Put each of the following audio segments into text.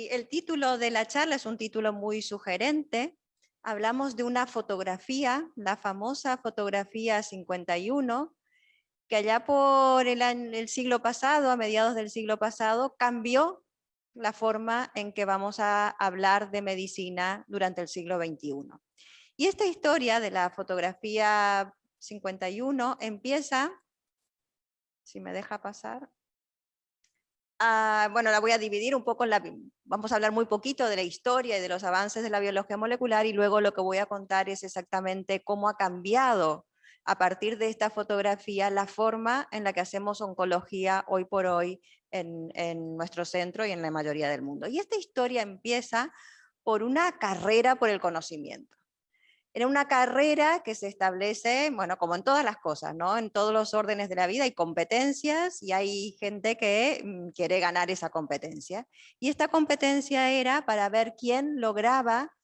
Y el título de la charla es un título muy sugerente. Hablamos de una fotografía, la famosa fotografía 51, que allá por el siglo pasado, a mediados del siglo pasado, cambió la forma en que vamos a hablar de medicina durante el siglo XXI. Y esta historia de la fotografía 51 empieza, si me deja pasar, bueno, la voy a dividir un poco, vamos a hablar muy poquito de la historia y de los avances de la biología molecular, y luego lo que voy a contar es exactamente cómo ha cambiado a partir de esta fotografía la forma en la que hacemos oncología hoy por hoy en nuestro centro y en la mayoría del mundo. Y esta historia empieza por una carrera por el conocimiento. Era una carrera que se establece, bueno, como en todas las cosas, ¿no? En todos los órdenes de la vida hay competencias y hay gente que quiere ganar esa competencia. Y esta competencia era para ver quién lograba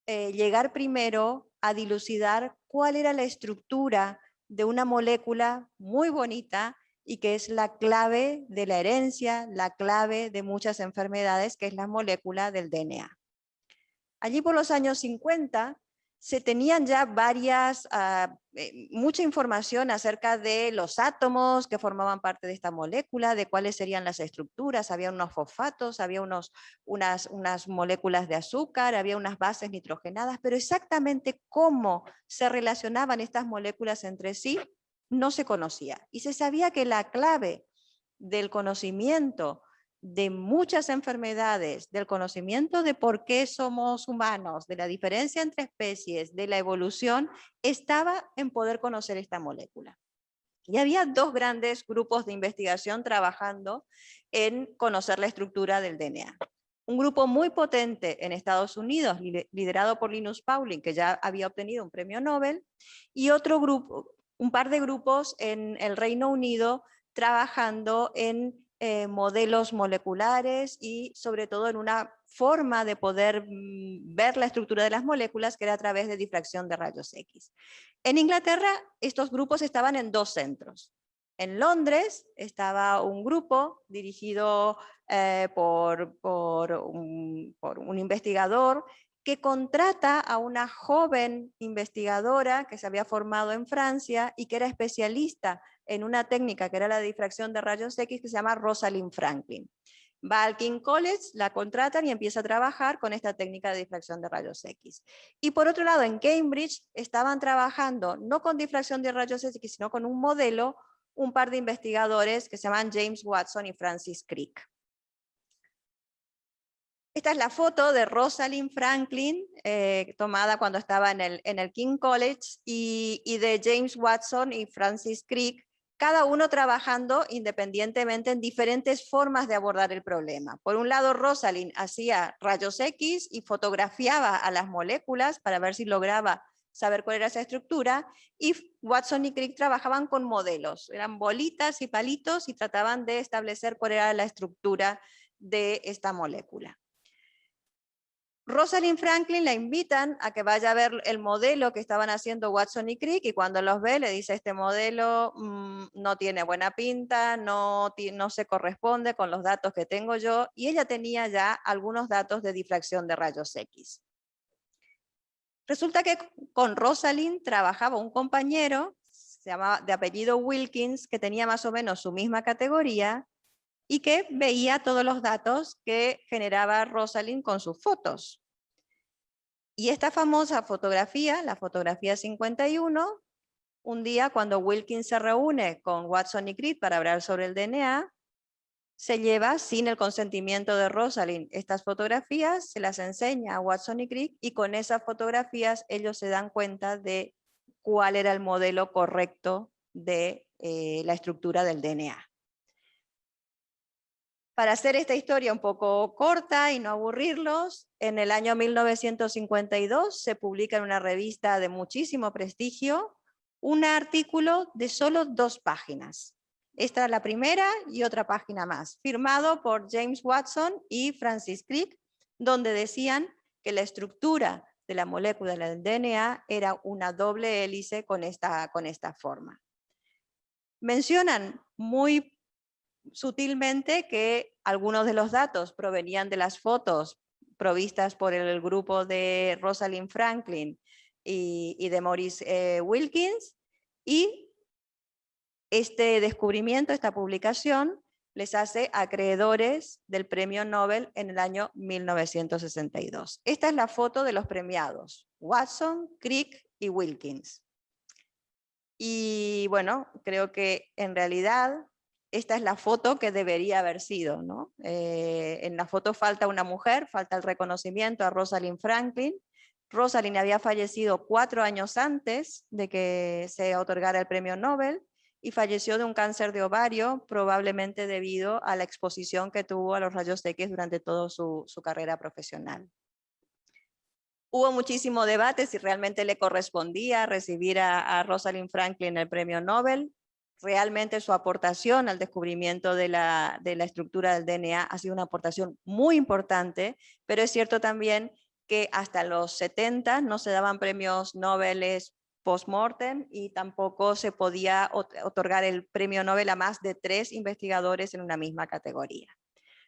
llegar primero a dilucidar cuál era la estructura de una molécula muy bonita y que es la clave de la herencia, la clave de muchas enfermedades, que es la molécula del DNA. Allí por los años 50 se tenían ya mucha información acerca de los átomos que formaban parte de esta molécula, de cuáles serían las estructuras, había unos fosfatos, había unas moléculas de azúcar, había unas bases nitrogenadas, pero exactamente cómo se relacionaban estas moléculas entre sí no se conocía. Y se sabía que la clave del conocimiento de muchas enfermedades, del conocimiento de por qué somos humanos, de la diferencia entre especies, de la evolución, estaba en poder conocer esta molécula. Y había dos grandes grupos de investigación trabajando en conocer la estructura del DNA. Un grupo muy potente en Estados Unidos, liderado por Linus Pauling, que ya había obtenido un premio Nobel, y otro grupo, un par de grupos en el Reino Unido trabajando en modelos moleculares y sobre todo en una forma de poder ver la estructura de las moléculas, que era a través de difracción de rayos X. En Inglaterra, estos grupos estaban en dos centros. En Londres estaba un grupo dirigido por un investigador que contrata a una joven investigadora que se había formado en Francia y que era especialista en una técnica que era la difracción de rayos X, que se llama Rosalind Franklin. Va al King College, la contratan y empieza a trabajar con esta técnica de difracción de rayos X. Y por otro lado, en Cambridge estaban trabajando no con difracción de rayos X, sino con un modelo, un par de investigadores que se llaman James Watson y Francis Crick. Esta es la foto de Rosalind Franklin, tomada cuando estaba en el King College, y de James Watson y Francis Crick, cada uno trabajando independientemente en diferentes formas de abordar el problema. Por un lado, Rosalind hacía rayos X y fotografiaba a las moléculas para ver si lograba saber cuál era esa estructura, y Watson y Crick trabajaban con modelos, eran bolitas y palitos y trataban de establecer cuál era la estructura de esta molécula. Rosalind Franklin la invitan a que vaya a ver el modelo que estaban haciendo Watson y Crick, y cuando los ve le dice: este modelo no tiene buena pinta, no se corresponde con los datos que tengo yo, y ella tenía ya algunos datos de difracción de rayos X. Resulta que con Rosalind trabajaba un compañero, se llamaba de apellido Wilkins, que tenía más o menos su misma categoría, y que veía todos los datos que generaba Rosalind con sus fotos. Y esta famosa fotografía, la fotografía 51, un día cuando Wilkins se reúne con Watson y Crick para hablar sobre el DNA, se lleva sin el consentimiento de Rosalind estas fotografías, se las enseña a Watson y Crick, y con esas fotografías ellos se dan cuenta de cuál era el modelo correcto de la estructura del DNA. Para hacer esta historia un poco corta y no aburrirlos, en el año 1952 se publica en una revista de muchísimo prestigio un artículo de solo 2 páginas. Esta es la primera y otra página más, firmado por James Watson y Francis Crick, donde decían que la estructura de la molécula del DNA era una doble hélice con esta forma. Mencionan muy sutilmente que algunos de los datos provenían de las fotos provistas por el grupo de Rosalind Franklin y de Maurice Wilkins, y este descubrimiento, esta publicación, les hace acreedores del premio Nobel en el año 1962. Esta es la foto de los premiados, Watson, Crick y Wilkins. Y bueno, creo que en realidad esta es la foto que debería haber sido, ¿no? En la foto falta una mujer, falta el reconocimiento a Rosalind Franklin. Rosalind había fallecido 4 años antes de que se otorgara el premio Nobel y falleció de un cáncer de ovario, probablemente debido a la exposición que tuvo a los rayos X durante toda su carrera profesional. Hubo muchísimo debate si realmente le correspondía recibir a Rosalind Franklin el premio Nobel. Realmente su aportación al descubrimiento de la estructura del DNA ha sido una aportación muy importante, pero es cierto también que hasta los 70 no se daban premios Nobel post-mortem y tampoco se podía otorgar el premio Nobel a más de 3 investigadores en una misma categoría.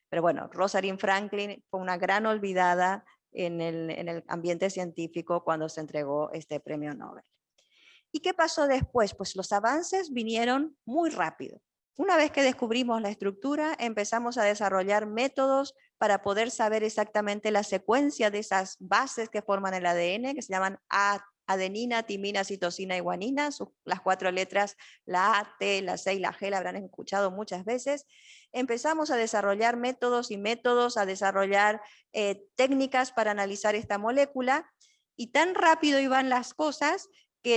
Pero bueno, Rosalind Franklin fue una gran olvidada en el ambiente científico cuando se entregó este premio Nobel. ¿Y qué pasó después? Pues los avances vinieron muy rápido. Una vez que descubrimos la estructura, empezamos a desarrollar métodos para poder saber exactamente la secuencia de esas bases que forman el ADN, que se llaman adenina, timina, citosina y guanina, las 4 letras, la A, T, la C y la G, la habrán escuchado muchas veces. Empezamos a desarrollar métodos, a desarrollar técnicas para analizar esta molécula, y tan rápido iban las cosas que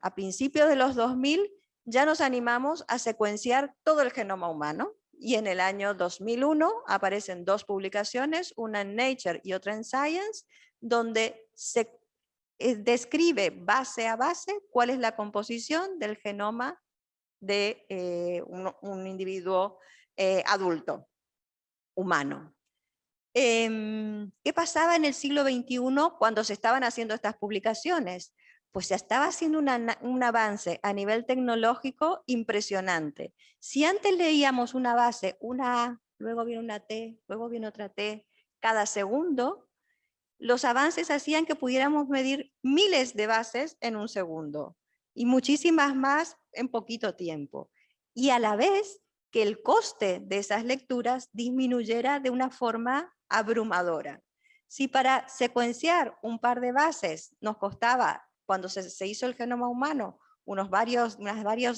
a principios de los 2000 ya nos animamos a secuenciar todo el genoma humano. Y en el año 2001 aparecen 2 publicaciones, una en Nature y otra en Science, donde se describe base a base cuál es la composición del genoma de un individuo adulto, humano. ¿Qué pasaba en el siglo XXI cuando se estaban haciendo estas publicaciones? Pues se estaba haciendo un avance a nivel tecnológico impresionante. Si antes leíamos una base, una A, luego viene una T, luego viene otra T, cada segundo, los avances hacían que pudiéramos medir miles de bases en un segundo y muchísimas más en poquito tiempo. Y a la vez que el coste de esas lecturas disminuyera de una forma abrumadora. Si para secuenciar un par de bases nos costaba, cuando se hizo el genoma humano, unas varias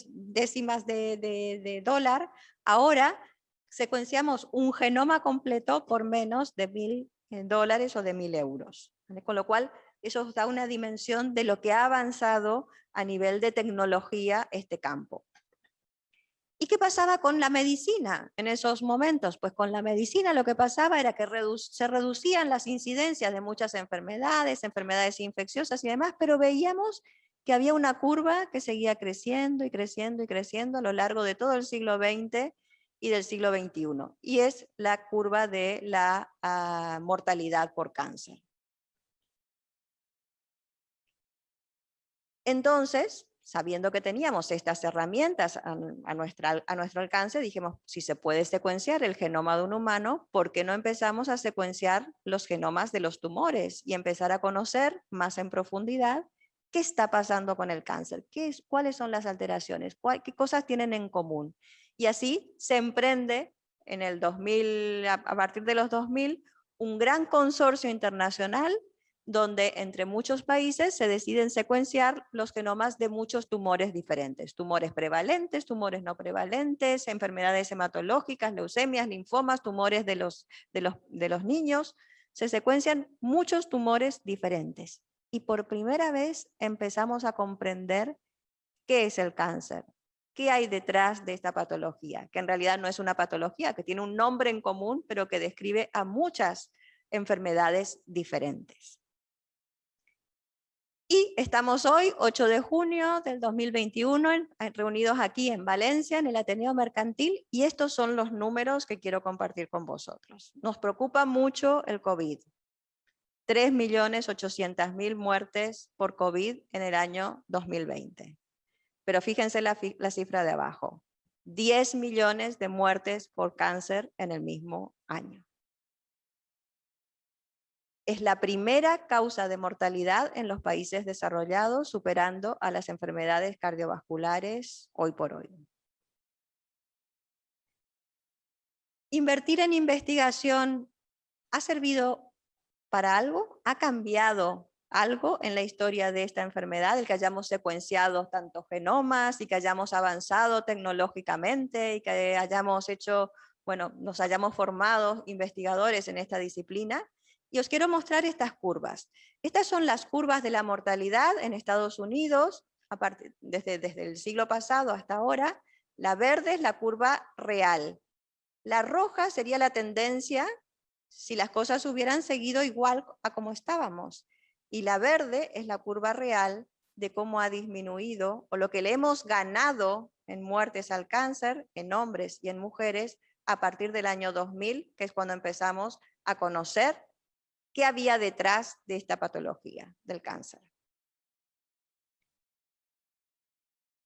décimas de dólar, ahora secuenciamos un genoma completo por menos de $1000 o de 1000 euros. ¿Vale? Con lo cual, eso os da una dimensión de lo que ha avanzado a nivel de tecnología este campo. ¿Y qué pasaba con la medicina en esos momentos? Pues con la medicina lo que pasaba era que se reducían las incidencias de muchas enfermedades infecciosas y demás, pero veíamos que había una curva que seguía creciendo y creciendo y creciendo a lo largo de todo el siglo XX y del siglo XXI, y es la curva de la mortalidad por cáncer. Entonces, sabiendo que teníamos estas herramientas a nuestro alcance, dijimos, si se puede secuenciar el genoma de un humano, ¿por qué no empezamos a secuenciar los genomas de los tumores y empezar a conocer más en profundidad qué está pasando con el cáncer? ¿Cuáles son las alteraciones? ¿Qué cosas tienen en común? Y así se emprende en el 2000, a partir de los 2000, un gran consorcio internacional donde entre muchos países se deciden secuenciar los genomas de muchos tumores diferentes, tumores prevalentes, tumores no prevalentes, enfermedades hematológicas, leucemias, linfomas, tumores de los niños. Se secuencian muchos tumores diferentes y por primera vez empezamos a comprender qué es el cáncer, qué hay detrás de esta patología, que en realidad no es una patología, que tiene un nombre en común, pero que describe a muchas enfermedades diferentes. Y estamos hoy, 8 de junio del 2021, reunidos aquí en Valencia, en el Ateneo Mercantil, y estos son los números que quiero compartir con vosotros. Nos preocupa mucho el COVID. 3.800.000 muertes por COVID en el año 2020. Pero fíjense la cifra de abajo. 10 millones de muertes por cáncer en el mismo año. Es la primera causa de mortalidad en los países desarrollados, superando a las enfermedades cardiovasculares hoy por hoy. ¿Invertir en investigación ha servido para algo? ¿Ha cambiado algo en la historia de esta enfermedad? El que hayamos secuenciado tantos genomas y que hayamos avanzado tecnológicamente y que hayamos hecho, bueno, nos hayamos formado investigadores en esta disciplina. Y os quiero mostrar estas curvas. Estas son las curvas de la mortalidad en Estados Unidos, desde el siglo pasado hasta ahora. La verde es la curva real. La roja sería la tendencia si las cosas hubieran seguido igual a como estábamos. Y la verde es la curva real de cómo ha disminuido, o lo que le hemos ganado en muertes al cáncer, en hombres y en mujeres, a partir del año 2000, que es cuando empezamos a conocer qué había detrás de esta patología del cáncer.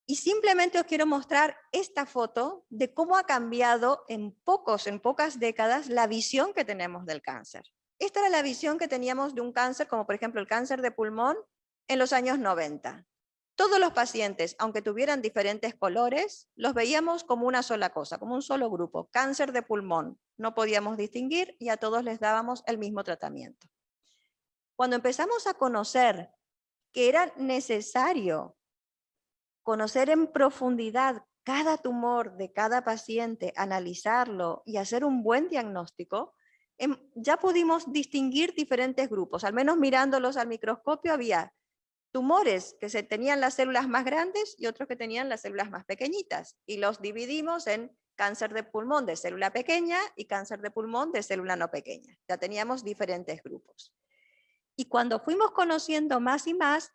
Y simplemente os quiero mostrar esta foto de cómo ha cambiado en pocas décadas la visión que tenemos del cáncer. Esta era la visión que teníamos de un cáncer, como por ejemplo el cáncer de pulmón, en los años 90. Todos los pacientes, aunque tuvieran diferentes colores, los veíamos como una sola cosa, como un solo grupo, cáncer de pulmón. No podíamos distinguir y a todos les dábamos el mismo tratamiento. Cuando empezamos a conocer que era necesario conocer en profundidad cada tumor de cada paciente, analizarlo y hacer un buen diagnóstico, ya pudimos distinguir diferentes grupos. Al menos mirándolos al microscopio había tumores que tenían las células más grandes y otros que tenían las células más pequeñitas. Y los dividimos en cáncer de pulmón de célula pequeña y cáncer de pulmón de célula no pequeña. Ya teníamos diferentes grupos. Y cuando fuimos conociendo más y más,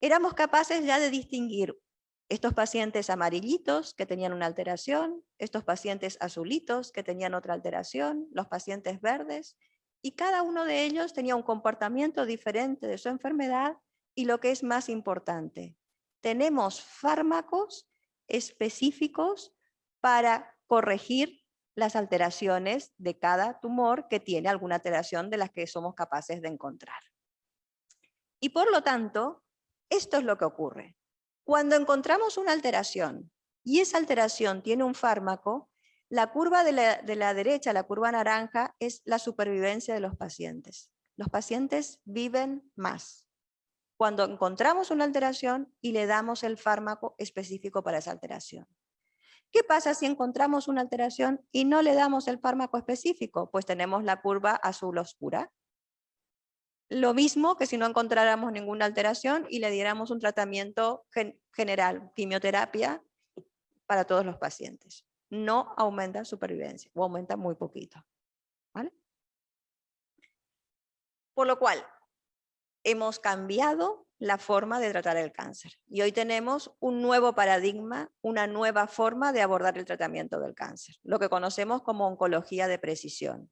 éramos capaces ya de distinguir estos pacientes amarillitos que tenían una alteración, estos pacientes azulitos que tenían otra alteración, los pacientes verdes, y cada uno de ellos tenía un comportamiento diferente de su enfermedad y lo que es más importante, tenemos fármacos específicos para corregir las alteraciones de cada tumor que tiene alguna alteración de las que somos capaces de encontrar. Y por lo tanto, esto es lo que ocurre. Cuando encontramos una alteración y esa alteración tiene un fármaco, la curva de la derecha, la curva naranja, es la supervivencia de los pacientes. Los pacientes viven más cuando encontramos una alteración y le damos el fármaco específico para esa alteración. ¿Qué pasa si encontramos una alteración y no le damos el fármaco específico? Pues tenemos la curva azul oscura. Lo mismo que si no encontráramos ninguna alteración y le diéramos un tratamiento general, quimioterapia, para todos los pacientes. No aumenta supervivencia o aumenta muy poquito. ¿Vale? Por lo cual, hemos cambiado la forma de tratar el cáncer. Y hoy tenemos un nuevo paradigma, una nueva forma de abordar el tratamiento del cáncer, lo que conocemos como oncología de precisión.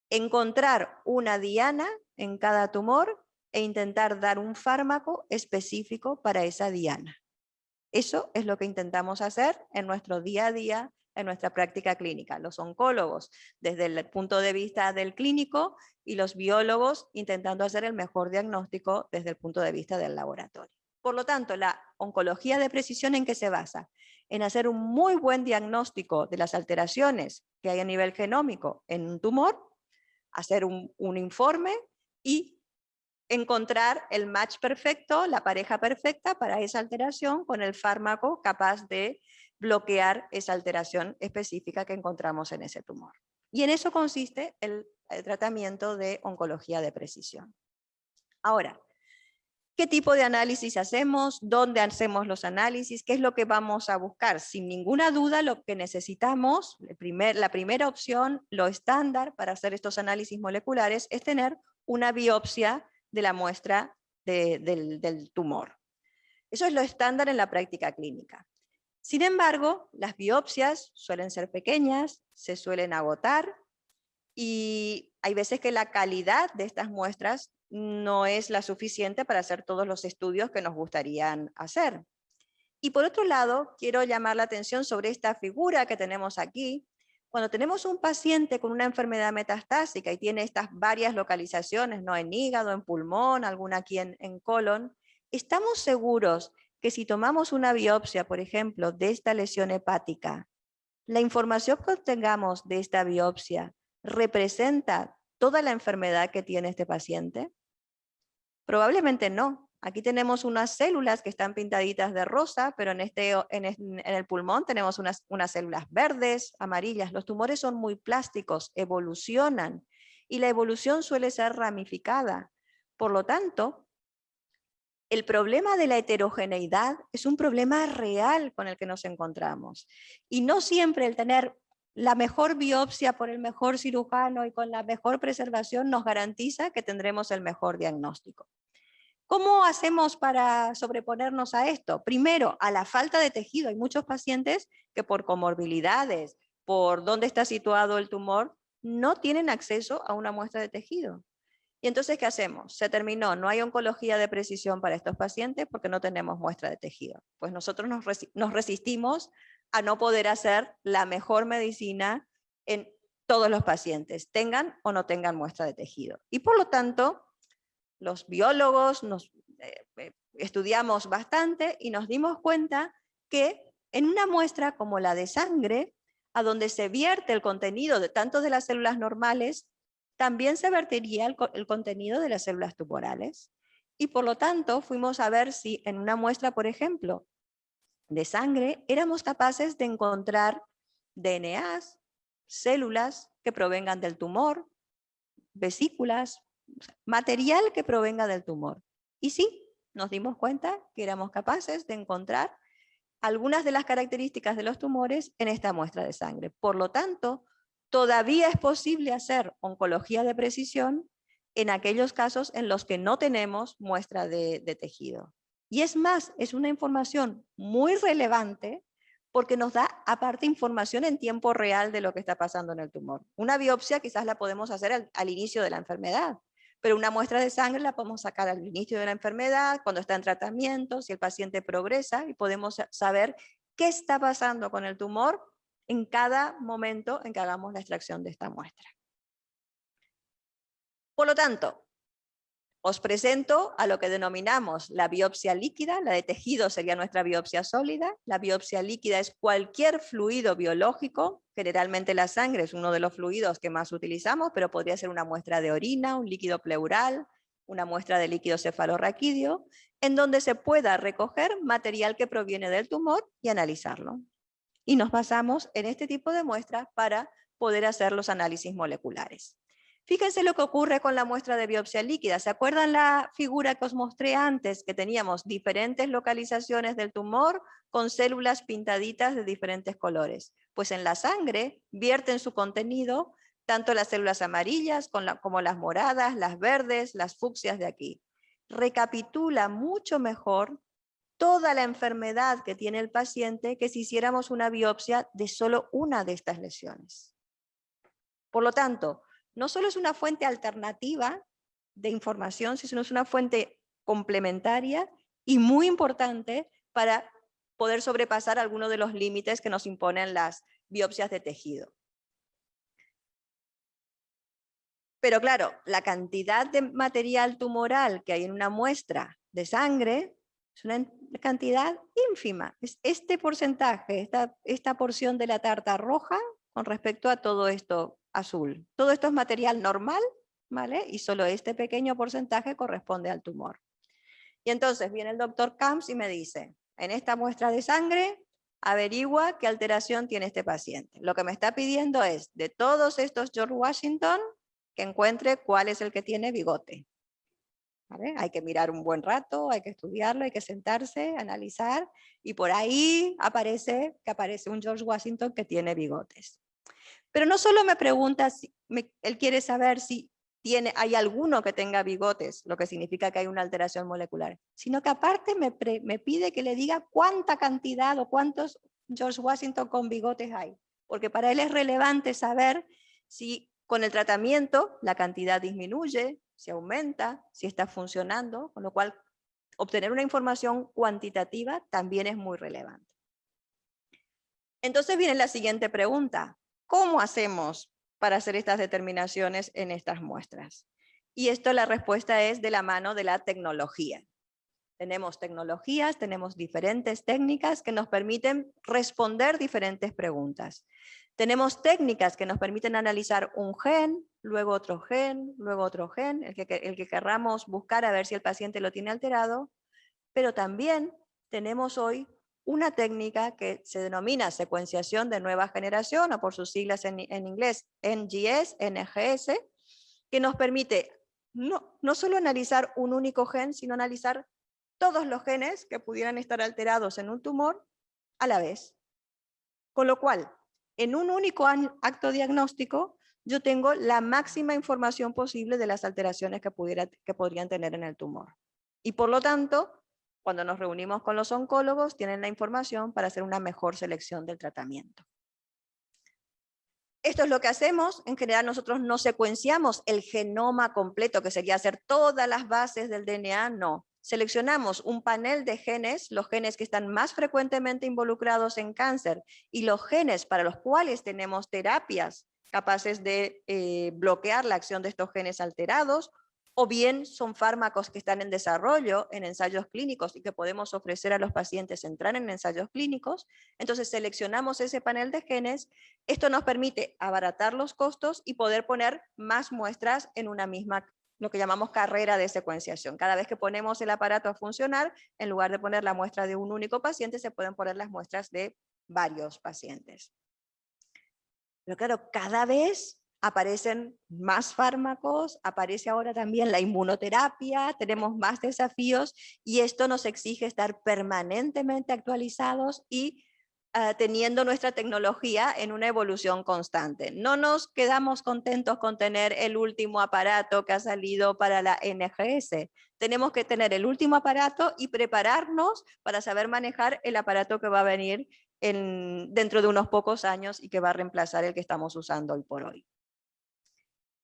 Encontrar una diana en cada tumor e intentar dar un fármaco específico para esa diana. Eso es lo que intentamos hacer en nuestro día a día, en nuestra práctica clínica. Los oncólogos desde el punto de vista del clínico y los biólogos intentando hacer el mejor diagnóstico desde el punto de vista del laboratorio. Por lo tanto, la oncología de precisión, ¿en qué se basa? En hacer un muy buen diagnóstico de las alteraciones que hay a nivel genómico en un tumor, hacer un informe y encontrar el match perfecto, la pareja perfecta para esa alteración con el fármaco capaz de bloquear esa alteración específica que encontramos en ese tumor. Y en eso consiste el tratamiento de oncología de precisión. Ahora, ¿qué tipo de análisis hacemos? ¿Dónde hacemos los análisis? ¿Qué es lo que vamos a buscar? Sin ninguna duda, lo que necesitamos, la primera opción, lo estándar para hacer estos análisis moleculares, es tener una biopsia de la muestra del tumor. Eso es lo estándar en la práctica clínica. Sin embargo, las biopsias suelen ser pequeñas, se suelen agotar, y hay veces que la calidad de estas muestras no es la suficiente para hacer todos los estudios que nos gustarían hacer. Y por otro lado, quiero llamar la atención sobre esta figura que tenemos aquí. Cuando tenemos un paciente con una enfermedad metastásica y tiene estas varias localizaciones, ¿no? En hígado, en pulmón, alguna aquí en colon, estamos seguros que si tomamos una biopsia, por ejemplo, de esta lesión hepática, la información que obtengamos de esta biopsia representa toda la enfermedad que tiene este paciente. Probablemente no. Aquí tenemos unas células que están pintaditas de rosa, pero en el pulmón tenemos unas células verdes, amarillas. Los tumores son muy plásticos, evolucionan, y la evolución suele ser ramificada. Por lo tanto, el problema de la heterogeneidad es un problema real con el que nos encontramos. Y no siempre el tener la mejor biopsia por el mejor cirujano y con la mejor preservación nos garantiza que tendremos el mejor diagnóstico. ¿Cómo hacemos para sobreponernos a esto? Primero, a la falta de tejido. Hay muchos pacientes que por comorbilidades, por dónde está situado el tumor, no tienen acceso a una muestra de tejido. Y entonces, ¿qué hacemos? Se terminó, no hay oncología de precisión para estos pacientes porque no tenemos muestra de tejido. Pues nosotros nos resistimos a no poder hacer la mejor medicina en todos los pacientes, tengan o no tengan muestra de tejido. Y por lo tanto, los biólogos estudiamos bastante y nos dimos cuenta que en una muestra como la de sangre, a donde se vierte el contenido de tanto de las células normales, también se vertería el contenido de las células tumorales. Y por lo tanto, fuimos a ver si en una muestra, por ejemplo, de sangre, éramos capaces de encontrar DNAs, células que provengan del tumor, vesículas, material que provenga del tumor. Y sí, nos dimos cuenta que éramos capaces de encontrar algunas de las características de los tumores en esta muestra de sangre. Por lo tanto, todavía es posible hacer oncología de precisión en aquellos casos en los que no tenemos muestra de tejido. Y es más, es una información muy relevante porque nos da aparte información en tiempo real de lo que está pasando en el tumor. Una biopsia quizás la podemos hacer al inicio de la enfermedad, pero una muestra de sangre la podemos sacar al inicio de la enfermedad, cuando está en tratamiento, si el paciente progresa, y podemos saber qué está pasando con el tumor en cada momento en que hagamos la extracción de esta muestra. Por lo tanto, os presento a lo que denominamos la biopsia líquida. La de tejido sería nuestra biopsia sólida. La biopsia líquida es cualquier fluido biológico. Generalmente la sangre es uno de los fluidos que más utilizamos, pero podría ser una muestra de orina, un líquido pleural, una muestra de líquido cefalorraquídeo, en donde se pueda recoger material que proviene del tumor y analizarlo. Y nos basamos en este tipo de muestras para poder hacer los análisis moleculares. Fíjense lo que ocurre con la muestra de biopsia líquida. ¿Se acuerdan la figura que os mostré antes? Que teníamos diferentes localizaciones del tumor con células pintaditas de diferentes colores. Pues en la sangre vierten su contenido tanto las células amarillas como las moradas, las verdes, las fucsias de aquí. Recapitula mucho mejor toda la enfermedad que tiene el paciente que si hiciéramos una biopsia de solo una de estas lesiones. Por lo tanto, no solo es una fuente alternativa de información, sino es una fuente complementaria y muy importante para poder sobrepasar algunos de los límites que nos imponen las biopsias de tejido. Pero claro, la cantidad de material tumoral que hay en una muestra de sangre es una cantidad ínfima. Es este porcentaje, esta porción de la tarta roja con respecto a todo esto azul. Todo esto es material normal, ¿vale? Y solo este pequeño porcentaje corresponde al tumor. Y entonces viene el doctor Camps y me dice, en esta muestra de sangre, averigua qué alteración tiene este paciente. Lo que me está pidiendo es, de todos estos George Washington, que encuentre cuál es el que tiene bigote. ¿Vale? Hay que mirar un buen rato, hay que estudiarlo, hay que sentarse, analizar, y por ahí aparece un George Washington que tiene bigotes. Pero no solo me pregunta, él quiere saber si hay alguno que tenga bigotes, lo que significa que hay una alteración molecular, sino que aparte me pide que le diga cuánta cantidad o cuántos George Washington con bigotes hay, porque para él es relevante saber si con el tratamiento la cantidad disminuye, si aumenta, si está funcionando, con lo cual obtener una información cuantitativa también es muy relevante. Entonces viene la siguiente pregunta. ¿Cómo hacemos para hacer estas determinaciones en estas muestras? Y esto, la respuesta es de la mano de la tecnología. Tenemos tecnologías, tenemos diferentes técnicas que nos permiten responder diferentes preguntas. Tenemos técnicas que nos permiten analizar un gen, luego otro gen, luego otro gen, el que querramos buscar a ver si el paciente lo tiene alterado, pero también tenemos hoy una técnica que se denomina secuenciación de nueva generación, o por sus siglas en inglés, NGS, que nos permite no solo analizar un único gen, sino analizar todos los genes que pudieran estar alterados en un tumor a la vez. Con lo cual, en un único acto diagnóstico, yo tengo la máxima información posible de las alteraciones que podrían tener en el tumor. Y por lo tanto, cuando nos reunimos con los oncólogos, tienen la información para hacer una mejor selección del tratamiento. Esto es lo que hacemos. En general nosotros no secuenciamos el genoma completo, que sería hacer todas las bases del DNA, no. Seleccionamos un panel de genes, los genes que están más frecuentemente involucrados en cáncer y los genes para los cuales tenemos terapias capaces de bloquear la acción de estos genes alterados, o bien son fármacos que están en desarrollo en ensayos clínicos y que podemos ofrecer a los pacientes entrar en ensayos clínicos. Entonces seleccionamos ese panel de genes. Esto nos permite abaratar los costos y poder poner más muestras en una misma, lo que llamamos carrera de secuenciación. Cada vez que ponemos el aparato a funcionar, en lugar de poner la muestra de un único paciente, se pueden poner las muestras de varios pacientes. Pero claro, cada vez aparecen más fármacos, aparece ahora también la inmunoterapia, tenemos más desafíos y esto nos exige estar permanentemente actualizados y teniendo nuestra tecnología en una evolución constante. No nos quedamos contentos con tener el último aparato que ha salido para la NGS. Tenemos que tener el último aparato y prepararnos para saber manejar el aparato que va a venir dentro de unos pocos años y que va a reemplazar el que estamos usando hoy por hoy.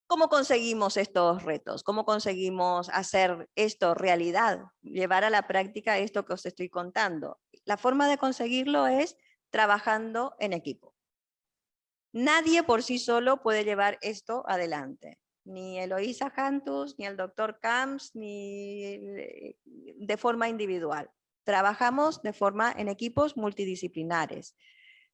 ¿Cómo conseguimos estos retos? ¿Cómo conseguimos hacer esto realidad? Llevar a la práctica esto que os estoy contando. La forma de conseguirlo es trabajando en equipo. Nadie por sí solo puede llevar esto adelante. Ni Eloísa Cantus, ni el doctor Camps, ni de forma individual. Trabajamos en equipos multidisciplinares.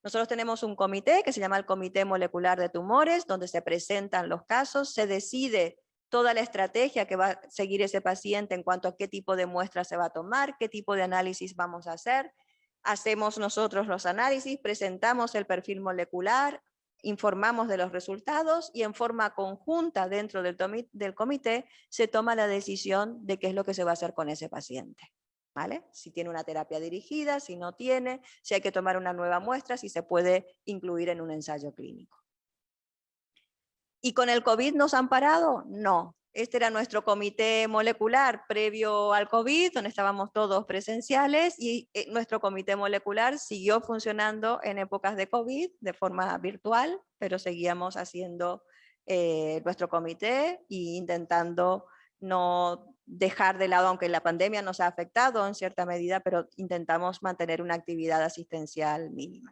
Nosotros tenemos un comité que se llama el Comité Molecular de Tumores, donde se presentan los casos, se decide toda la estrategia que va a seguir ese paciente en cuanto a qué tipo de muestra se va a tomar, qué tipo de análisis vamos a hacer. Hacemos nosotros los análisis, presentamos el perfil molecular, informamos de los resultados y en forma conjunta dentro del comité se toma la decisión de qué es lo que se va a hacer con ese paciente. ¿Vale? Si tiene una terapia dirigida, si no tiene, si hay que tomar una nueva muestra, si se puede incluir en un ensayo clínico. ¿Y con el COVID nos han parado? No. Este era nuestro comité molecular previo al COVID, donde estábamos todos presenciales, y nuestro comité molecular siguió funcionando en épocas de COVID de forma virtual, pero seguíamos haciendo nuestro comité e intentando no dejar de lado, aunque la pandemia nos ha afectado en cierta medida, pero intentamos mantener una actividad asistencial mínima.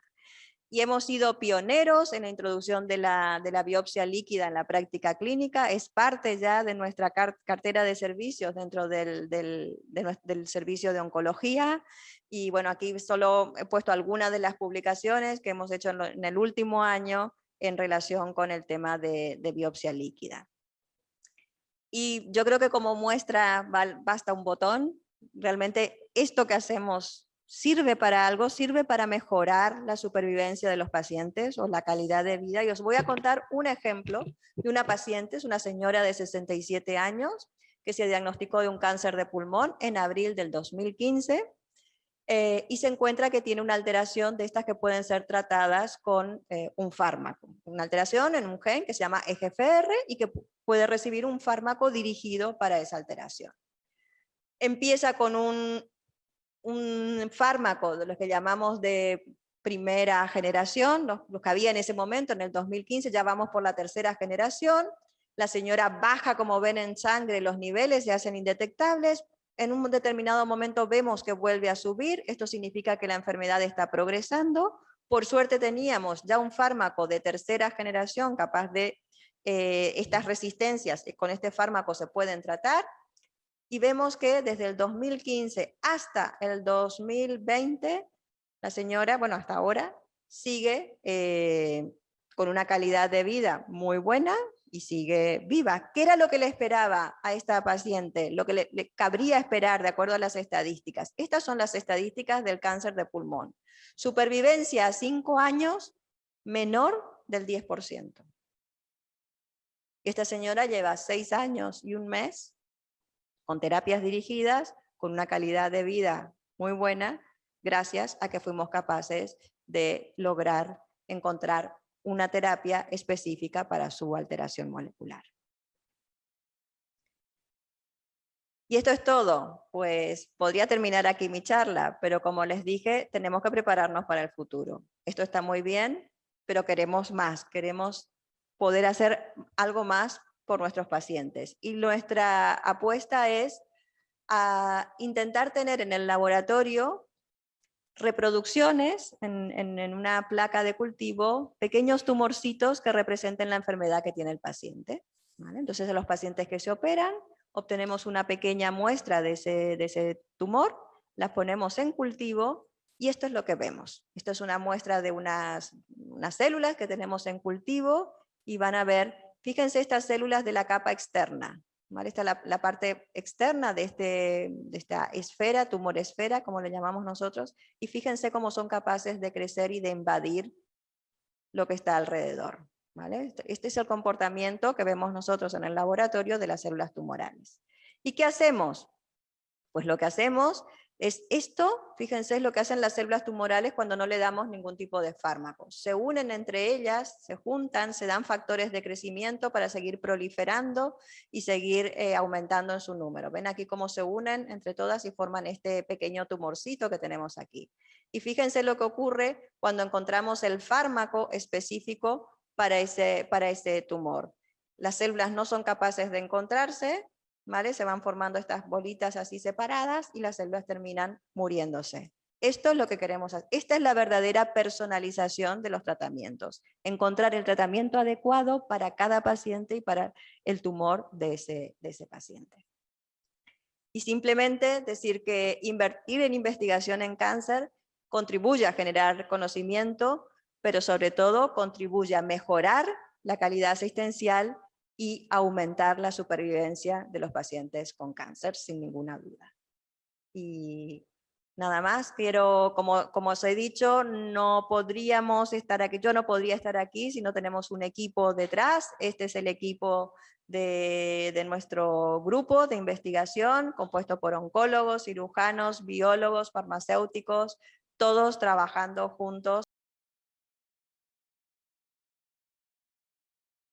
Y hemos sido pioneros en la introducción de la biopsia líquida en la práctica clínica, es parte ya de nuestra cartera de servicios dentro del servicio de oncología, y bueno, aquí solo he puesto algunas de las publicaciones que hemos hecho en el último año en relación con el tema de biopsia líquida. Y yo creo que como muestra basta un botón. Realmente esto que hacemos sirve para algo, sirve para mejorar la supervivencia de los pacientes o la calidad de vida. Y os voy a contar un ejemplo de una paciente, es una señora de 67 años que se diagnosticó de un cáncer de pulmón en abril del 2015. Y se encuentra que tiene una alteración de estas que pueden ser tratadas con un fármaco. Una alteración en un gen que se llama EGFR y que puede recibir un fármaco dirigido para esa alteración. Empieza con un fármaco de los que llamamos de primera generación, los que había en ese momento, en el 2015, ya vamos por la tercera generación. La señora baja, como ven en sangre, los niveles se hacen indetectables, en un determinado momento vemos que vuelve a subir, esto significa que la enfermedad está progresando. Por suerte teníamos ya un fármaco de tercera generación capaz de estas resistencias, con este fármaco se pueden tratar, y vemos que desde el 2015 hasta el 2020, la señora, bueno, hasta ahora, sigue con una calidad de vida muy buena y sigue viva. ¿Qué era lo que le esperaba a esta paciente? Lo que le cabría esperar de acuerdo a las estadísticas. Estas son las estadísticas del cáncer de pulmón. Supervivencia a 5 años menor del 10%. Esta señora lleva 6 años y un mes con terapias dirigidas, con una calidad de vida muy buena, gracias a que fuimos capaces de lograr encontrar una terapia específica para su alteración molecular. Y esto es todo. Pues podría terminar aquí mi charla, pero como les dije, tenemos que prepararnos para el futuro. Esto está muy bien, pero queremos más, queremos poder hacer algo más por nuestros pacientes. Y nuestra apuesta es a intentar tener en el laboratorio reproducciones en una placa de cultivo, pequeños tumorcitos que representen la enfermedad que tiene el paciente. ¿Vale? Entonces, a los pacientes que se operan, obtenemos una pequeña muestra de ese tumor, las ponemos en cultivo y esto es lo que vemos. Esto es una muestra de unas células que tenemos en cultivo y van a ver, fíjense estas células de la capa externa. ¿Vale? Esta es la parte externa de esta esfera, tumor esfera, como le llamamos nosotros, y fíjense cómo son capaces de crecer y de invadir lo que está alrededor. ¿Vale? Este es el comportamiento que vemos nosotros en el laboratorio de las células tumorales. ¿Y qué hacemos? Pues lo que hacemos es esto, fíjense, es lo que hacen las células tumorales cuando no le damos ningún tipo de fármaco. Se unen entre ellas, se juntan, se dan factores de crecimiento para seguir proliferando y seguir aumentando en su número. ¿Ven aquí cómo se unen entre todas y forman este pequeño tumorcito que tenemos aquí? Y fíjense lo que ocurre cuando encontramos el fármaco específico para ese tumor. Las células no son capaces de encontrarse, ¿vale? Se van formando estas bolitas así separadas y las células terminan muriéndose. Esto es lo que queremos hacer. Esta es la verdadera personalización de los tratamientos. Encontrar el tratamiento adecuado para cada paciente y para el tumor de ese paciente. Y simplemente decir que invertir en investigación en cáncer contribuye a generar conocimiento, pero sobre todo contribuye a mejorar la calidad asistencial y aumentar la supervivencia de los pacientes con cáncer, sin ninguna duda. Y nada más, como os he dicho, no podríamos estar aquí, yo no podría estar aquí si no tenemos un equipo detrás. Este es el equipo de nuestro grupo de investigación, compuesto por oncólogos, cirujanos, biólogos, farmacéuticos, todos trabajando juntos